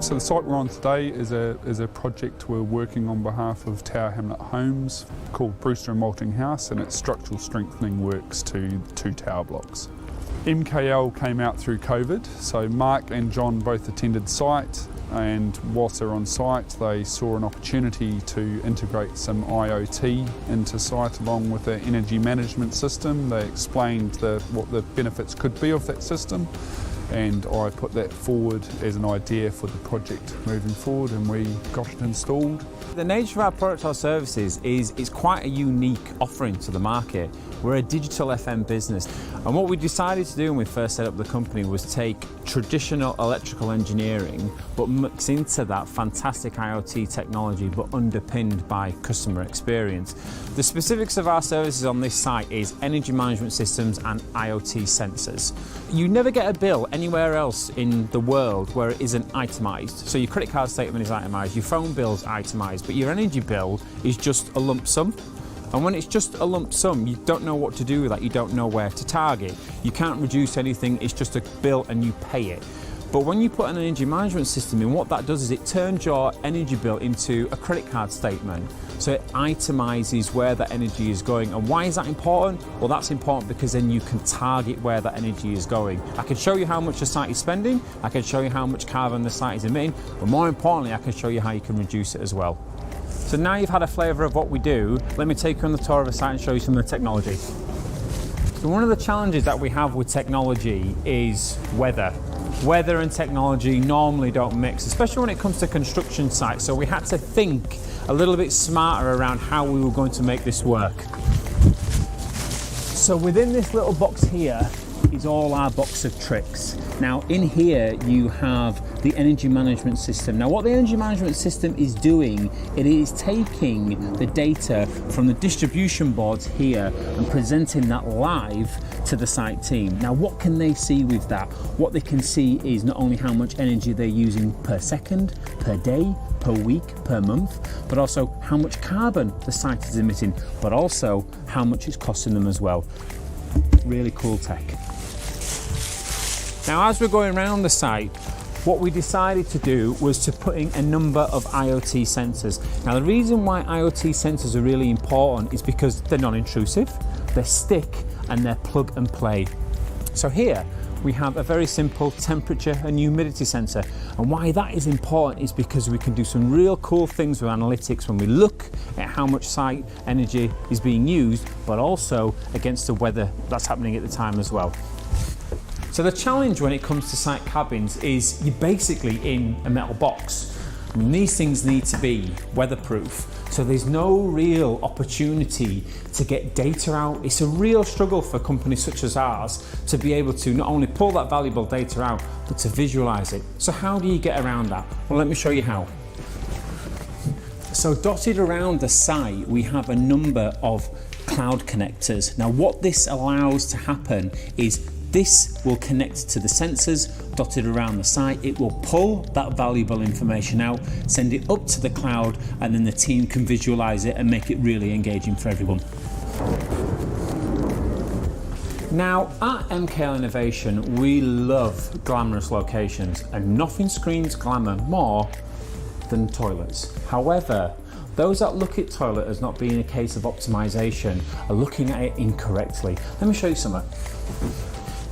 So the site we're on today is a project we're working on behalf of Tower Hamlet Homes called Brewster and Malting House, and it's structural strengthening works to 2 tower blocks. MKL came out through COVID, so Mark and John both attended site, and whilst they're on site they saw an opportunity to integrate some IoT into site along with the energy management system. They explained what the benefits could be of that system, and I put that forward as an idea for the project moving forward, and we got it installed. The nature of our product or services is it's quite a unique offering to the market. We're a digital FM business, and what we decided to do when we first set up the company was take traditional electrical engineering but mix into that fantastic IoT technology but underpinned by customer experience. The specifics of our services on this site is energy management systems and IoT sensors. You never get a bill anywhere else in the world where it isn't itemised. So your credit card statement is itemised, your phone bill's itemised, but your energy bill is just a lump sum. And when it's just a lump sum, you don't know what to do with that, you don't know where to target. You can't reduce anything, it's just a bill and you pay it. But when you put an energy management system in, what that does is it turns your energy bill into a credit card statement. So it itemises where that energy is going. And why is that important? Well, that's important because then you can target where that energy is going. I can show you how much the site is spending, I can show you how much carbon the site is emitting, but more importantly, I can show you how you can reduce it as well. So now you've had a flavour of what we do, let me take you on the tour of the site and show you some of the technology. So one of the challenges that we have with technology is weather. Weather and technology normally don't mix, especially when it comes to construction sites. So we had to think a little bit smarter around how we were going to make this work. So within this little box here is all our box of tricks. Now in here you have the energy management system. Now what the energy management system is doing, it is taking the data from the distribution boards here and presenting that live to the site team. Now what can they see with that? What they can see is not only how much energy they're using per second, per day, per week, per month, but also how much carbon the site is emitting, but also how much it's costing them as well. Really cool tech. Now as we're going around the site, what we decided to do was to put in a number of IoT sensors. Now the reason why IoT sensors are really important is because they're non-intrusive, they're stick, and they're plug and play. So here we have a very simple temperature and humidity sensor, and why that is important is because we can do some real cool things with analytics when we look at how much site energy is being used, but also against the weather that's happening at the time as well. So the challenge when it comes to site cabins is you're basically in a metal box. I mean, these things need to be weatherproof, so there's no real opportunity to get data out. It's a real struggle for companies such as ours to be able to not only pull that valuable data out, but to visualize it. So how do you get around that? Well, let me show you how. So dotted around the site, we have a number of cloud connectors. Now what this allows to happen is this will connect to the sensors dotted around the site. It will pull that valuable information out, send it up to the cloud, and then the team can visualize it and make it really engaging for everyone. Now at MKL Innovation, we love glamorous locations, and nothing screams glamour more than toilets. However, those that look at toilet as not being a case of optimization are looking at it incorrectly. Let me show you something.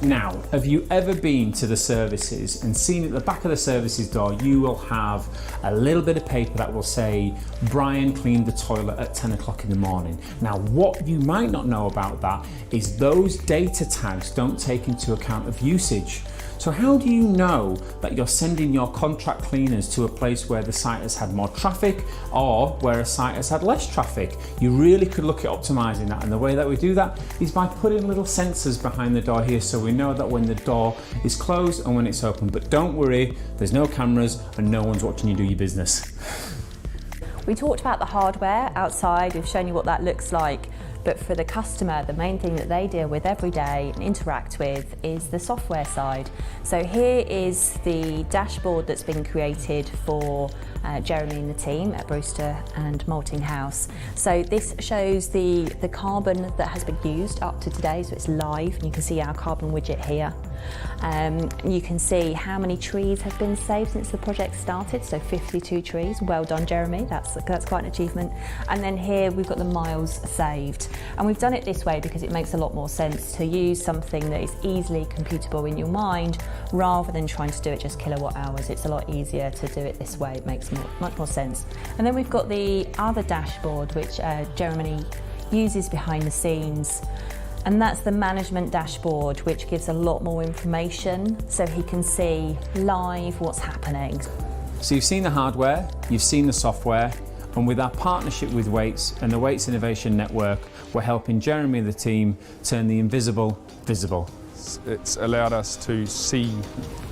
Now, have you ever been to the services and seen at the back of the services door, you will have a little bit of paper that will say, Brian cleaned the toilet at 10 o'clock in the morning. Now, what you might not know about that is those data tags don't take into account of usage. So how do you know that you're sending your contract cleaners to a place where the site has had more traffic or where a site has had less traffic? You really could look at optimizing that, and the way that we do that is by putting little sensors behind the door here, so we know that when the door is closed and when it's open. But don't worry, there's no cameras and no one's watching you do your business. We talked about the hardware outside, we've shown you what that looks like. But for the customer, the main thing that they deal with every day and interact with is the software side. So here is the dashboard that's been created for Jeremy and the team at Brewster and Malting House. So this shows the carbon that has been used up to today, so it's live, and you can see our carbon widget here. You can see how many trees have been saved since the project started, so 52 trees. Well done, Jeremy, that's quite an achievement. And then here we've got the miles saved. And we've done it this way because it makes a lot more sense to use something that is easily computable in your mind rather than trying to do it just kilowatt hours. It's a lot easier to do it this way. It makes much more sense. And then we've got the other dashboard which Jeremy uses behind the scenes. And that's the management dashboard, which gives a lot more information so he can see live what's happening. So you've seen the hardware, you've seen the software, and with our partnership with Weights and the Weights Innovation Network, we're helping Jeremy and the team turn the invisible visible. It's allowed us to see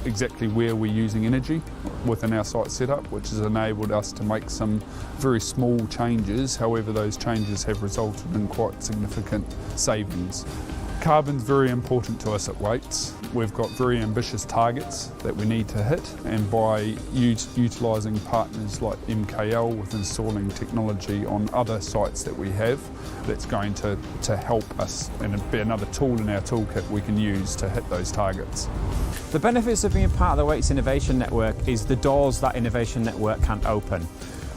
exactly where we're using energy within our site setup, which has enabled us to make some very small changes. However, those changes have resulted in quite significant savings. Carbon's very important to us at Weights. We've got very ambitious targets that we need to hit, and by utilising partners like MKL with installing technology on other sites that we have, that's going to help us and be another tool in our toolkit we can use to hit those targets. The benefits of being part of the Weights Innovation Network is the doors that Innovation Network can open.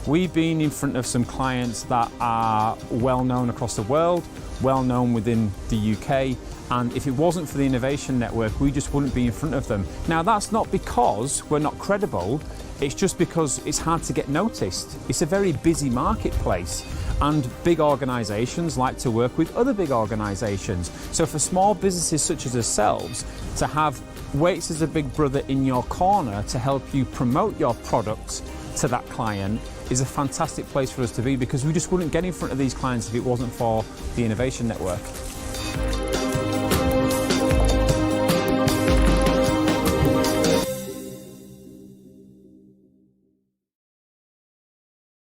We've been in front of some clients that are well known across the world, well known within the UK, and if it wasn't for the Innovation Network, we just wouldn't be in front of them. Now, that's not because we're not credible, it's just because it's hard to get noticed. It's a very busy marketplace, and big organisations like to work with other big organisations. So for small businesses such as ourselves, to have Weights as a big brother in your corner to help you promote your product to that client is a fantastic place for us to be, because we just wouldn't get in front of these clients if it wasn't for the Innovation Network.